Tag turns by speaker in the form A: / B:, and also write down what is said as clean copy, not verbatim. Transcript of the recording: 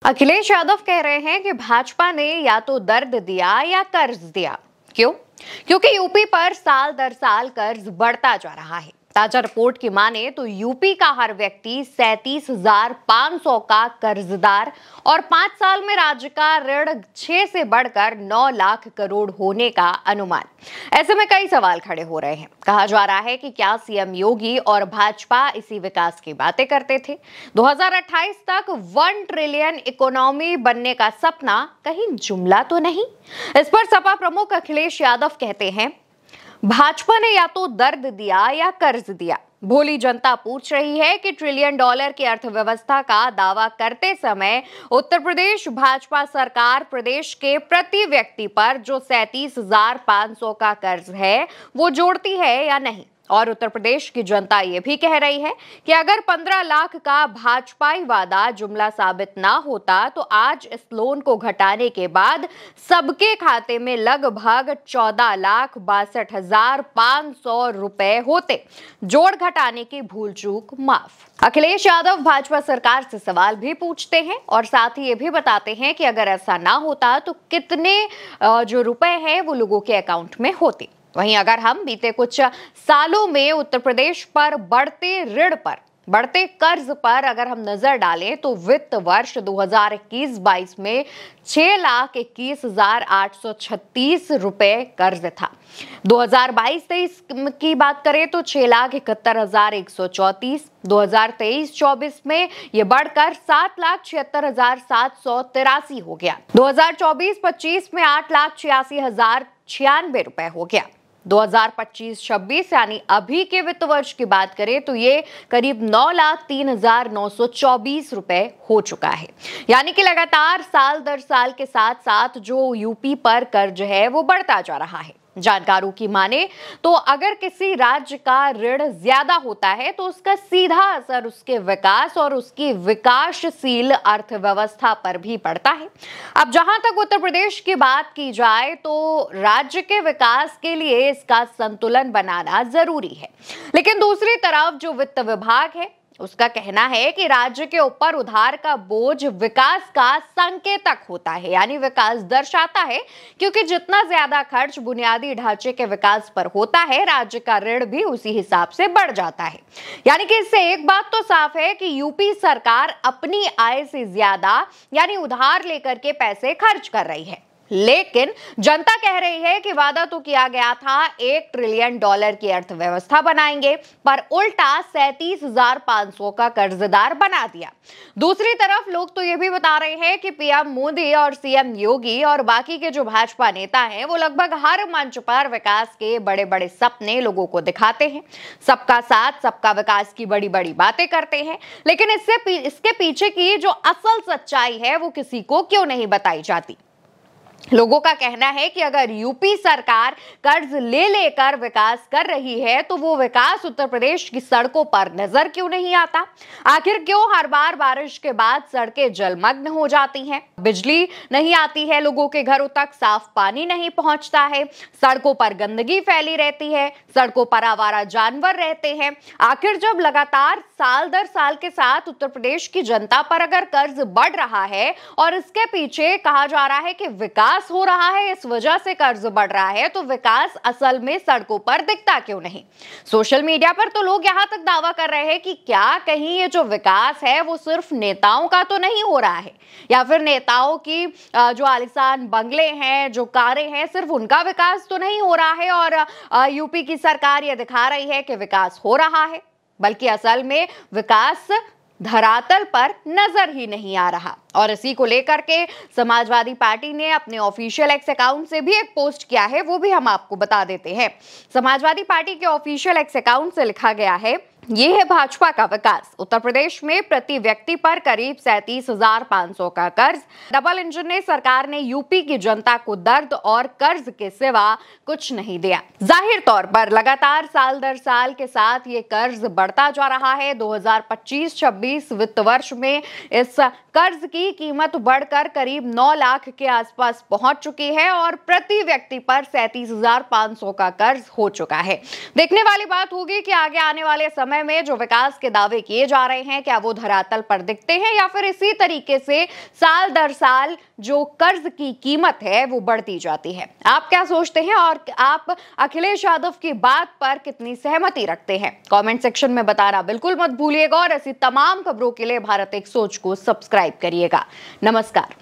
A: अखिलेश यादव कह रहे हैं कि भाजपा ने या तो दर्द दिया या कर्ज दिया। क्यों? क्योंकि यूपी पर साल दर साल कर्ज बढ़ता जा रहा है। ताजा रिपोर्ट की माने तो यूपी का हर व्यक्ति 37,500 का कर्जदार और 5 साल में राज्य का ऋण 6 से बढ़कर 9 लाख करोड़ होने का अनुमान। ऐसे में कई सवाल खड़े हो रहे हैं। कहा जा रहा है कि क्या सीएम योगी और भाजपा इसी विकास की बातें करते थे? 2028 तक 1 ट्रिलियन इकोनॉमी बनने का सपना कहीं जुमला तो नहीं? इस पर सपा प्रमुख अखिलेश यादव कहते हैं, भाजपा ने या तो दर्द दिया या कर्ज दिया। भोली जनता पूछ रही है कि ट्रिलियन डॉलर की अर्थव्यवस्था का दावा करते समय उत्तर प्रदेश भाजपा सरकार प्रदेश के प्रति व्यक्ति पर जो 37,500 का कर्ज है वो जोड़ती है या नहीं। और उत्तर प्रदेश की जनता ये भी कह रही है कि अगर 15 लाख का भाजपाई वादा जुमला साबित ना होता तो आज इस लोन को घटाने के बाद सबके खाते में लगभग 14,62,500 रुपए होते। जोड़ घटाने की भूल चूक माफ। अखिलेश यादव भाजपा सरकार से सवाल भी पूछते हैं और साथ ही ये भी बताते हैं कि अगर ऐसा ना होता तो कितने जो रुपए हैं वो लोगों के अकाउंट में होते। वहीं अगर हम बीते कुछ सालों में उत्तर प्रदेश पर बढ़ते कर्ज पर अगर हम नजर डालें तो वित्त वर्ष 2021-22 में 6,21,836 रुपए कर्ज था। 2022-23 की बात करें तो 6,71,134। 2023-24 में ये बढ़कर 7,76,783 हो गया। 2024-25 में 8,86,096 रुपए हो गया। 2025-26 यानी अभी के वित्त वर्ष की बात करें तो ये करीब 9,03,924 रुपए हो चुका है। यानी कि लगातार साल दर साल के साथ साथ जो यूपी पर कर्ज है वो बढ़ता जा रहा है। जानकारों की माने तो अगर किसी राज्य का ऋण ज्यादा होता है तो उसका सीधा असर उसके विकास और उसकी विकासशील अर्थव्यवस्था पर भी पड़ता है। अब जहां तक उत्तर प्रदेश की बात की जाए तो राज्य के विकास के लिए इसका संतुलन बनाना जरूरी है, लेकिन दूसरी तरफ जो वित्त विभाग है उसका कहना है कि राज्य के ऊपर उधार का बोझ विकास का संकेतक होता है, यानी विकास दर्शाता है, क्योंकि जितना ज्यादा खर्च बुनियादी ढांचे के विकास पर होता है राज्य का ऋण भी उसी हिसाब से बढ़ जाता है। यानी कि इससे एक बात तो साफ है कि यूपी सरकार अपनी आय से ज्यादा यानी उधार लेकर के पैसे खर्च कर रही है, लेकिन जनता कह रही है कि वादा तो किया गया था 1 ट्रिलियन डॉलर की अर्थव्यवस्था बनाएंगे, पर उल्टा 37,500 का कर्जदार बना दिया। दूसरी तरफ लोग तो ये भी बता रहे हैं कि पीएम मोदी और सीएम योगी और बाकी के जो भाजपा नेता हैं वो लगभग हर मंच पर विकास के बड़े बड़े सपने लोगों को दिखाते हैं, सबका साथ सबका विकास की बड़ी बड़ी बातें करते हैं, लेकिन इसके पीछे की जो असल सच्चाई है वो किसी को क्यों नहीं बताई जाती। लोगों का कहना है कि अगर यूपी सरकार कर्ज ले लेकर विकास कर रही है तो वो विकास उत्तर प्रदेश की सड़कों पर नजर क्यों नहीं आता? आखिर क्यों हर बार बारिश के बाद सड़कें जलमग्न हो जाती हैं, बिजली नहीं आती है, लोगों के घरों तक साफ पानी नहीं पहुंचता है, सड़कों पर गंदगी फैली रहती है, सड़कों पर आवारा जानवर रहते हैं। आखिर जब लगातार साल दर साल के साथ उत्तर प्रदेश की जनता पर अगर कर्ज बढ़ रहा है और इसके पीछे कहा जा रहा है कि विकास हो रहा है, इस वजह से कर्ज बढ़ रहा है, तो विकास असल में सड़कों पर दिखता क्यों नहीं? सोशल मीडिया पर तो लोग यहां तक दावा कर रहे हैं कि क्या कहीं ये जो विकास है वो सिर्फ नेताओं का तो नहीं हो रहा है, या फिर नेताओं की जो आलीशान बंगले हैं, जो कारें हैं, सिर्फ उनका विकास तो नहीं हो रहा है और यूपी की सरकार ये दिखा रही है कि विकास हो रहा है, बल्कि असल में विकास धरातल पर नजर ही नहीं आ रहा। और इसी को लेकर के समाजवादी पार्टी ने अपने ऑफिशियल एक्स अकाउंट से भी एक पोस्ट किया है, वो भी हम आपको बता देते हैं। समाजवादी पार्टी के ऑफिशियल एक्स अकाउंट से लिखा गया है, ये है भाजपा का विकास। उत्तर प्रदेश में प्रति व्यक्ति पर करीब 37,500 का कर्ज। डबल इंजन ने सरकार ने यूपी की जनता को दर्द और कर्ज के सिवा कुछ नहीं दिया। जाहिर तौर पर लगातार साल दर साल के साथ ये कर्ज बढ़ता जा रहा है। 2025-26 वित्त वर्ष में इस कर्ज की कीमत बढ़कर करीब 9 लाख के आसपास पहुंच चुकी है और प्रति व्यक्ति पर 37,500 का कर्ज हो चुका है। देखने वाली बात होगी कि आगे आने वाले समय समय में जो विकास के दावे किए जा रहे हैं, क्या वो धरातल पर दिखते हैं या फिर इसी तरीके से साल दर साल जो कर्ज की कीमत है वो बढ़ती जाती है? आप क्या सोचते हैं और आप अखिलेश यादव की बात पर कितनी सहमति रखते हैं? कमेंट सेक्शन में बताना बिल्कुल मत भूलिएगा और ऐसी तमाम खबरों के लिए भारत एक सोच को सब्सक्राइब करिएगा। नमस्कार।